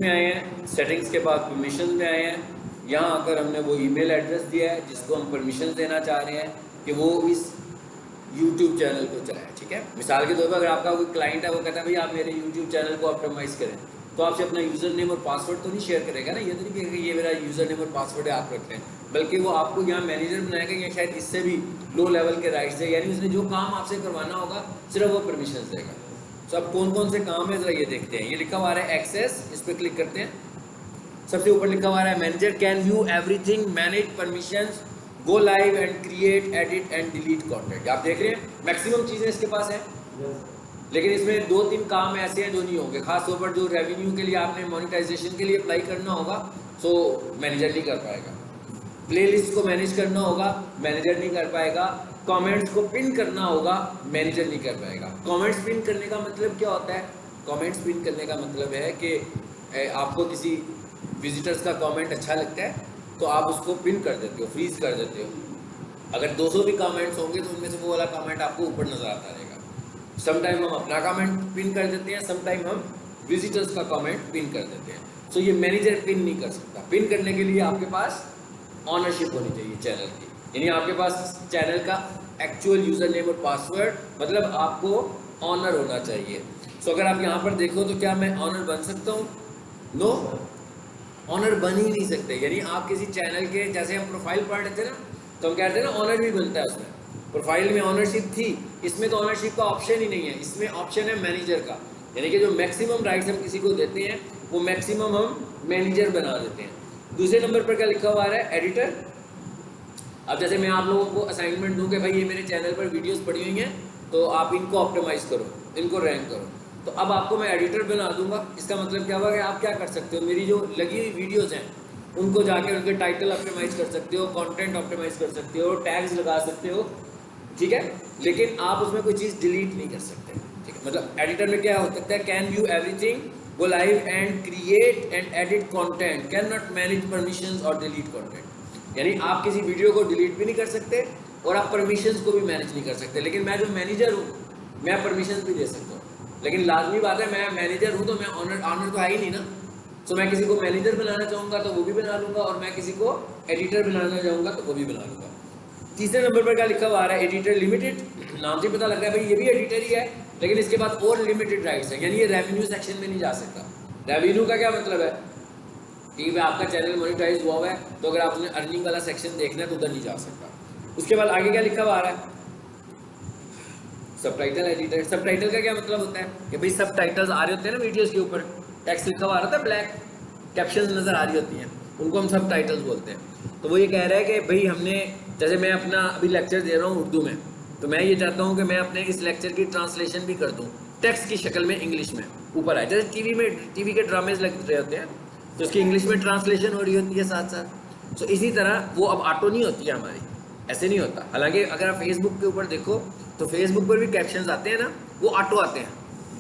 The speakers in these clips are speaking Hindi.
में आए हैं, सेटिंग्स के बाद परमिशन में आए हैं। यहाँ आकर हमने वो ईमेल एड्रेस दिया है जिसको हम परमिशन देना चाह रहे हैं कि वो इस यूट्यूब चैनल को चलाए। ठीक है, मिसाल के तौर पर अगर आपका कोई क्लाइंट है, वो कहता है भाई आप मेरे यूट्यूब चैनल को ऑप्टिमाइज़ करें, तो आपसे अपना यूज़र नेम और पासवर्ड तो नहीं शेयर करेगा ना। ये तो नहीं कहेगा कि ये मेरा यूज़र नेम और पासवर्ड है, आप रख लें, बल्कि वो आपको यहाँ मैनेजर बनाएगा या शायद इससे भी लो लेवल के राइट्स है, यानी उसने जो काम आपसे करवाना होगा सिर्फ वो परमिशन देगा। तो अब कौन कौन से काम है ज़रा ये देखते हैं। ये लिखा हुआ है एक्सेस, इस पर क्लिक करते हैं। सबसे ऊपर लिखा हुआ है manager can view everything, manage permissions, go live and create, edit and delete content. आप देख रहे हैं मैक्सिमम चीज़ें इसके पास हैं, लेकिन इसमें 2-3 काम ऐसे हैं जो नहीं होंगे। खास तौर पर जो रेवेन्यू के लिए आपने मोनेटाइजेशन के लिए अप्लाई करना होगा, तो मैनेजर नहीं कर पाएगा। प्लेलिस्ट को मैनेज करना होगा, मैनेजर नहीं कर पाएगा। कमेंट्स को पिन करना होगा, मैनेजर नहीं कर पाएगा। कमेंट्स पिन करने का मतलब क्या होता है? कमेंट्स पिन करने का मतलब है कि आपको किसी विजिटर्स का कमेंट अच्छा लगता है तो आप उसको पिन कर देते हो, फ्रीज कर देते हो। अगर 200 भी कमेंट्स होंगे तो उनमें से वो वाला कमेंट आपको ऊपर नजर आता रहेगा। समटाइम हम अपना कमेंट पिन कर देते हैं, समटाइम हम विजिटर्स का कमेंट पिन कर देते हैं। सो ये मैनेजर पिन नहीं कर सकता। पिन करने के लिए आपके पास ऑनरशिप होनी चाहिए चैनल की, यानी आपके पास चैनल का एक्चुअल यूज़र नेम और पासवर्ड, मतलब आपको ऑनर होना चाहिए। सो अगर आप यहाँ पर देखो तो क्या मैं ऑनर बन सकता हूँ? नो, ऑनर बन ही नहीं सकते। यानी आप किसी चैनल के, जैसे हम प्रोफाइल पढ़ थे ना, तो हम कहते हैं ना ऑनर भी बनता है उसमें। प्रोफाइल में ऑनरशिप थी, इसमें तो ऑनरशिप का ऑप्शन ही नहीं है, इसमें ऑप्शन है मैनेजर का। यानी कि जो मैक्सिमम राइट्स हम किसी को देते हैं वो मैक्सिमम हम मैनेजर बना देते हैं। दूसरे नंबर पर क्या लिखा हुआ है? एडिटर। अब जैसे मैं आप लोगों को असाइनमेंट दूं कि भाई ये मेरे चैनल पर वीडियोस पड़ी हुई हैं, तो आप इनको ऑप्टिमाइज़ करो, इनको रैंक करो, तो अब आपको मैं एडिटर बना दूंगा। इसका मतलब क्या हुआ कि आप क्या कर सकते हो, मेरी जो लगी हुई वीडियोज़ हैं उनको जाकर उनके टाइटल ऑप्टिमाइज़ कर सकते हो, कंटेंट ऑप्टिमाइज़ कर सकते हो, टैग्स लगा सकते हो, ठीक है, लेकिन आप उसमें कोई चीज़ डिलीट नहीं कर सकते। ठीक है, मतलब एडिटर में क्या हो सकता है? Can view everything, go live and create and edit content, can not manage permissions और डिलीट कंटेंट। यानी आप किसी वीडियो को डिलीट भी नहीं कर सकते और आप परमिशंस को भी मैनेज नहीं कर सकते। लेकिन मैं जो मैनेजर हूँ, मैं परमिशंस भी दे सकता हूँ, लेकिन लाजमी बात है मैं मैनेजर हूँ तो मैं ऑनर तो है ही नहीं ना। तो मैं किसी को मैनेजर बनाना चाहूँगा तो वो भी बना लूँगा, और मैं किसी को एडिटर बनाना चाहूँगा तो वो भी बना लूँगा। तीसरे नंबर पर क्या लिखा हुआ है? Editor limited. नाम से पता लग रहा है भाई ये भी एडिटर ही है, लेकिन इसके बाद और लिमिटेड राइट्स है, यानी ये रेवेन्यू सेक्शन में नहीं जा सकता। रेवेन्यू का क्या मतलब है? ठीक है, आपका चैनल मोनेटाइज हुआ है तो अगर आपने अर्निंग वाला सेक्शन देखना है तो उधर नहीं जा सकता। उसके बाद आगे क्या लिखा हुआ आ रहा है? Subtitle editor. सबटाइटल का क्या मतलब होता है कि भाई सबटाइटल्स आ रहे होते हैं ना वीडियोस के ऊपर, टेक्स्ट लिखा हुआ आ रहा था, ब्लैक कैप्शंस नज़र आ रही होती हैं, उनको हम सबटाइटल्स बोलते हैं। तो वो ये कह रहा है कि भाई हमने, जैसे मैं अपना अभी लेक्चर दे रहा हूँ उर्दू में, तो मैं ये चाहता हूँ कि मैं अपने इस लेक्चर की ट्रांसलेशन भी कर दूँ टेक्स्ट की शक्ल में, इंग्लिश में ऊपर आए। जैसे टीवी के ड्रामेज लग रहे होते हैं तो उसकी इंग्लिश में ट्रांसलेशन हो रही होती है साथ साथ। तो इसी तरह वो अब ऑटो नहीं होती है हमारी, ऐसे नहीं होता। हालांकि अगर आप फेसबुक के ऊपर देखो तो फेसबुक पर भी कैप्शंस आते हैं ना, वो ऑटो आते हैं,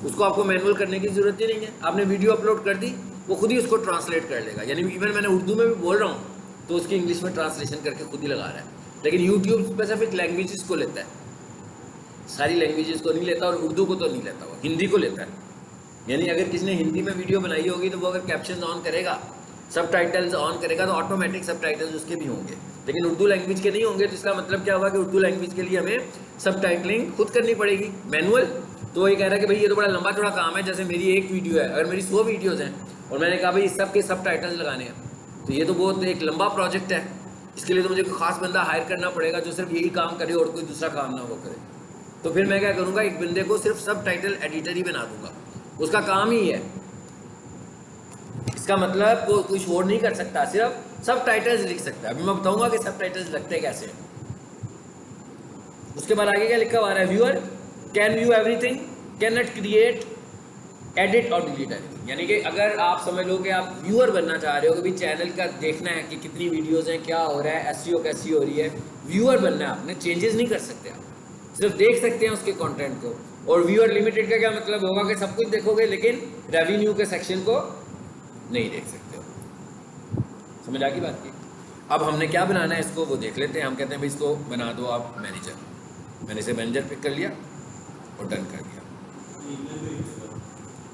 उसको आपको मैनुअल करने की ज़रूरत ही नहीं है। आपने वीडियो अपलोड कर दी, वो खुद ही उसको ट्रांसलेट कर लेगा। यानी इवन मैंने उर्दू में भी बोल रहा हूँ तो उसकी इंग्लिश में ट्रांसलेशन करके खुद ही लगा रहा है। लेकिन यूट्यूब स्पेसिफिक लैंग्वेजेस को लेता है, सारी लैंग्वेजेस को नहीं लेता, और उर्दू को तो नहीं लेता, वो हिंदी को लेता है। यानी अगर किसी ने हिंदी में वीडियो बनाई होगी तो वो अगर कैप्शन ऑन करेगा, सबटाइटल्स ऑन करेगा, तो ऑटोमेटिक सबटाइटल्स उसके भी होंगे। लेकिन उर्दू लैंग्वेज के नहीं होंगे, तो इसका मतलब क्या हुआ कि उर्दू लैंग्वेज के लिए हमें सबटाइटलिंग खुद करनी पड़ेगी, मैनुअल। तो ये कह रहा है कि भाई ये तो बड़ा लंबा चौड़ा काम है। जैसे मेरी एक वीडियो है, अगर मेरी 100 वीडियोज़ हैं और मैंने कहा भाई सब के सबटाइटल्स लगाने हैं, तो ये तो बहुत एक लंबा प्रोजेक्ट है। इसके लिए तो मुझे कोई खास बंदा हायर करना पड़ेगा जो सिर्फ यही काम करे और कोई दूसरा काम ना वो करे। तो फिर मैं क्या करूँगा, एक बंदे को सिर्फ सबटाइटल एडिटर ही बना दूंगा, उसका काम ही है। इसका मतलब वो कुछ और नहीं कर सकता, सिर्फ सबटाइटल्स लिख सकता है। अभी मैं बताऊंगा कि सबटाइटल्स लगते कैसे हैं। उसके बाद आगे क्या लिखा हुआ है? Viewer can view everything, can not create, edit और डिलीट एवरीथिंग। यानी कि अगर आप समझ लो कि आप व्यूअर बनना चाह रहे हो कि भाई चैनल का देखना है कि कितनी वीडियोस हैं, क्या हो रहा है, एसईओ कैसी हो रही है, व्यूअर बनना है आपने, चेंजेस नहीं कर सकते आप, सिर्फ देख सकते हैं उसके कंटेंट को। और व्यूअर लिमिटेड का क्या मतलब होगा कि सब कुछ देखोगे लेकिन रेवेन्यू के सेक्शन को नहीं देख सकते हो। समझ आ गई बात की? अब हमने क्या बनाना है इसको वो देख लेते हैं। हम कहते हैं भाई इसको बना दो आप मैनेजर। मैंने इसे मैनेजर पिक कर लिया और डन कर दिया।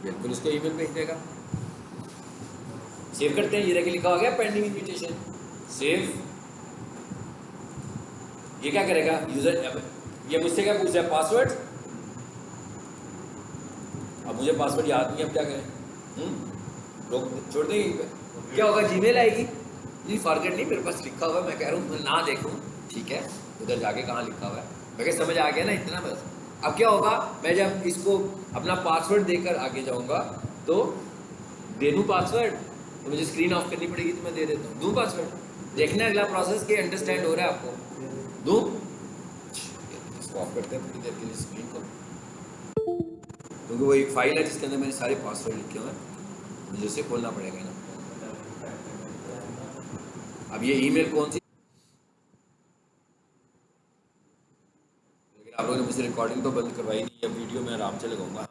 बिल्कुल उसको ईमेल भेज देगा। सेव करते हैं, ये रह लिखा हो गया पेंडिंग इन्विटेशन, सेव। ये क्या करेगा यूजर, ये मुझसे क्या पूछ रहा है, पासवर्ड। अब मुझे पासवर्ड याद नहीं, अब क्या करें, रोक छोड़ दें यहीं पे। क्या होगा, जीमेल आएगी, नहीं फॉरगेट नहीं, मेरे पास लिखा हुआ है, मैं कह रहा हूँ मैं ना देखूँ, ठीक है, उधर जाके कहाँ लिखा हुआ है, मैं क्या समझ आ गया ना इतना बस। अब क्या होगा, मैं जब इसको अपना पासवर्ड देकर आगे जाऊँगा तो दे दूँ पासवर्ड, तो मुझे स्क्रीन ऑफ करनी पड़ेगी, तो मैं दे देता हूँ, दूँ पासवर्ड। देखना अगला प्रोसेस के अंडरस्टैंड हो रहा है आपको, दूँ। इसको ऑफ करते हैं थोड़ी देर के लिए स्क्रीन को, क्योंकि वो एक फाइल है जिसके अंदर मैंने सारे पासवर्ड लिखे हुए हैं, मुझे उसे खोलना पड़ेगा ना। अब ये ईमेल कौन सी, लेकिन आप लोगों ने मुझसे रिकॉर्डिंग तो बंद करवाई नहीं, अब वीडियो मैं आराम से लगाऊंगा।